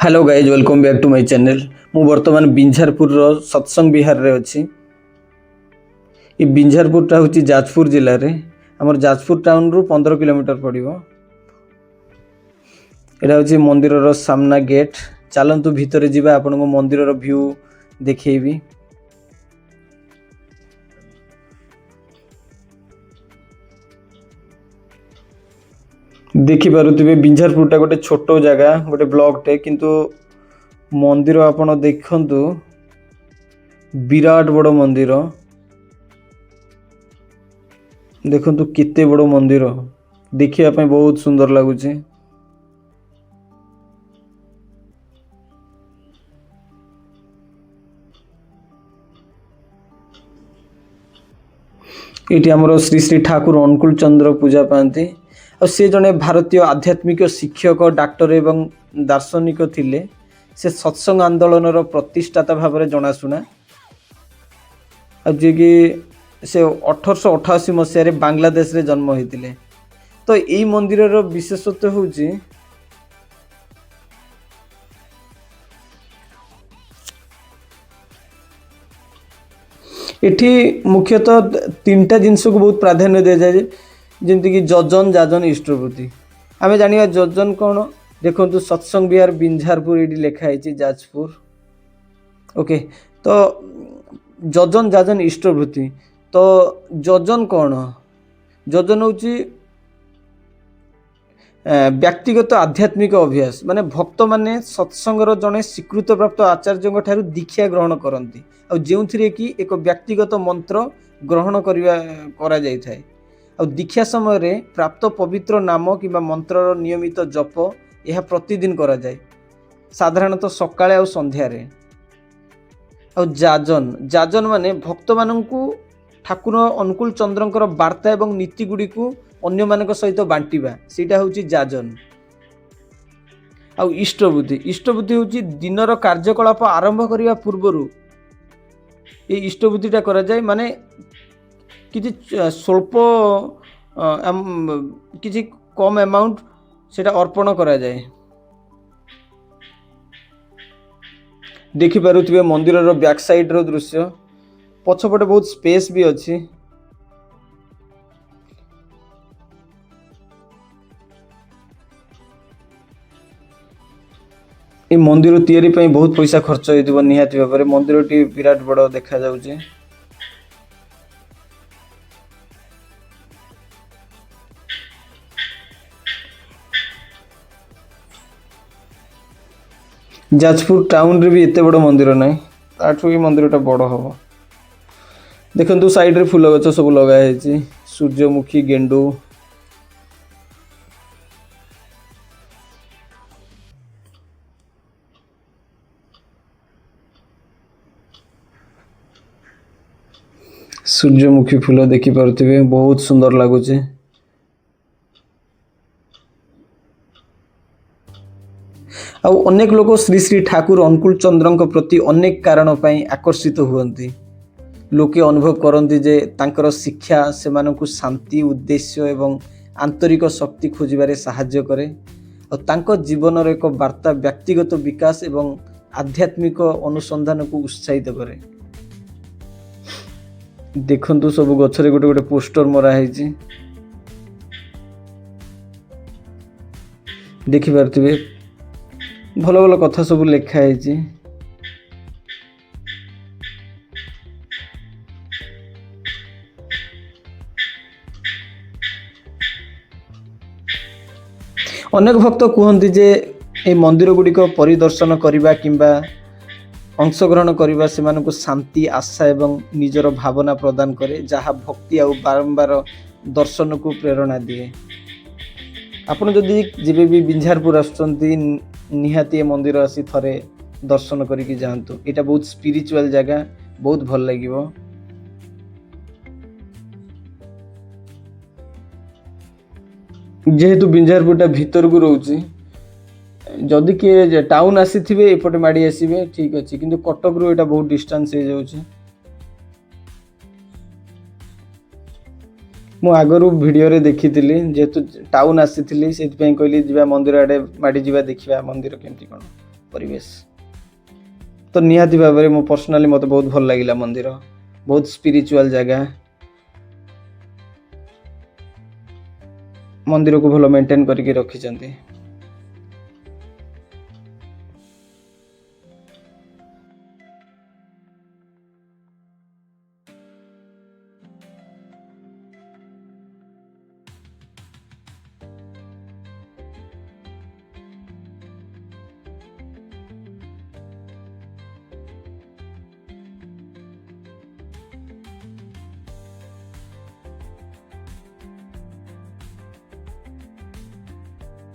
Hello guys welcome back to my channel. मु वर्तमान बिंझारपुर सत्संग विहार रे अच्छी। ये बिंझारपुरटा हूँ जाजपुर जिले में आमर जाजपुर टाउन रु 15 किलोमीटर पड़ो। यहाँ हूँ मंदिर सामना गेट। चलतु भितर जावा आपण को मंदिर व्यू देखी। देखिपे बिंझारपुरटा गोटे छोट जगह गोटे ब्लॉक टे किंतु मंदिर आपण देखंतु विराट बड़ मंदिर। देखंतु किते बड़ मंदिर देखिया पे बहुत सुंदर लगुच। ये आमर श्री श्री ठाकुर अनुकूल चंद्र पूजा पाती। और से जड़े भारतीय आध्यात्मिक शिक्षक डाक्टर एवं दार्शनिक थिले। से सत्संग आंदोलन प्रतिष्ठाता भाव में जनाशुना। जी कि से 1888 मसीह बांग्लादेश रे जन्म होते। तो यही मंदिर विशेषत्व हूँ एठी मुख्यतः 3टा जिनस को बहुत प्राधान्य दि जाए जमती कि जजन जाजन इष्टप्रति। आम जाना जजन कौन देखो सत्संग विहार बिंझारपुर ये लिखाई जाजपुर। ओके तो जजन जाजन इष्टप्रति। तो जजन कौन जजन हूँ व्यक्तिगत आध्यात्मिक अभ्यास माने भक्त माने सत्संगर जड़े स्वीकृत प्राप्त आचार्यों ठारू दीक्षा ग्रहण करती और जो कि एक व्यक्तिगत मंत्र ग्रहण करा जाय थाए। और दीक्षा समय रे प्राप्त पवित्र नाम कि मंत्र नियमित जप यह प्रतिदिन करा जाए साधारणतः सकाळे और संध्यारे। और जाजन जाजन माने भक्त माननकु ठाकुर अनुकूल चंद्रंकर वार्ता एवं नीति गुड़ी को अन्य मानक सहित बांटिबा सीटा होची जाजन। आ इष्टबुद्धि इष्टबुद्धि होची दिनर कार्यकलाप आरंभ करिया पूर्वरु ये इष्टबुद्धिटा करा जाए माने किछि स्वल्प किछि कम अमाउंट सेटा अर्पण करा जाए। देखि पारुथिबे मंदिर रो बैक साइड रो दृश्य पछपटे बहुत स्पेस भी अछि। ये मंदिर तैयारी पई बहुत पैसा खर्च होइतिबो निहाती भाबरे। मंदिर टी विराट बड़ देखा जाउचे। जाजपुर टाउन रे भी एते बड़ मंदिर नहीं ताठू ये मंदिरटा बड़ हम। देखंतु साइड रे फूल गछ सब लगा है सूर्यमुखी गेंडू। सूर्यमुखी फूल देखि पारुथिबे बहुत सुंदर लागुचे। आउ अनेक लोग श्री श्री ठाकुर अनुकूल चंद्र प्रति अनेक कारण पाई आकर्षित हुअन्ति। लोके अनुभव करती जे तांकर शिक्षा से मानकु शांति उद्देश्य एवं आंतरिक शक्ति खोजिबारे सहाय्य करे और तांको जीवन एक वार्ता व्यक्तिगत विकास एवं आध्यात्मिक अनुसंधान को उत्साहित करे। देखंतु सब गछरे गोटे गोटे पोस्टर मरा है देखि पारथिबे भल भल कथा सब लिखा है। अनेक भक्त कहते जे ए मंदिर गुड़िक परिदर्शन करने किंबा अंशग्रहण करने से मानक शांति आशा एवं निजर भावना प्रदान करे जहाँ भक्ति आ बारंबार दर्शन को प्रेरणा दिए। आपन जदि जेबे भी बिंझारपुर आसुचंती निहाती मंदिर आसी थरे दर्शन करिकी जांतु। एटा बहुत स्पिरिचुअल जगह बहुत भल लागिवो। जेहेतु बिंझारपुरटा भीतर को रोचे जदि किए टाउन आसी थिबे एपटे माड़ी आसीबे ठीक अछि किंतु कटक रो एटा बहुत डिस्टेंस हो जाउछि। मु आगरू वीडियो रे देखिथिली जेहेतु टाउन आसी थिली सेति पई कहली जिबा मंदिर आडे माड़ी जिबा देखिबा मंदिर केमती कोन। ପରିବେଶ। ତ ନିହାତି ଭାବରେ ମୁଁ ପର୍ସନାଲି ମୋତେ ବହୁତ ଭଲ ଲାଗିଲା ମନ୍ଦିର, ବହୁତ ସ୍ପିରିଚୁଆଲ ଜାଗା, ମନ୍ଦିରକୁ ଭଲ ମେଣ୍ଟେନ୍ କରିକି ରଖିଛନ୍ତି।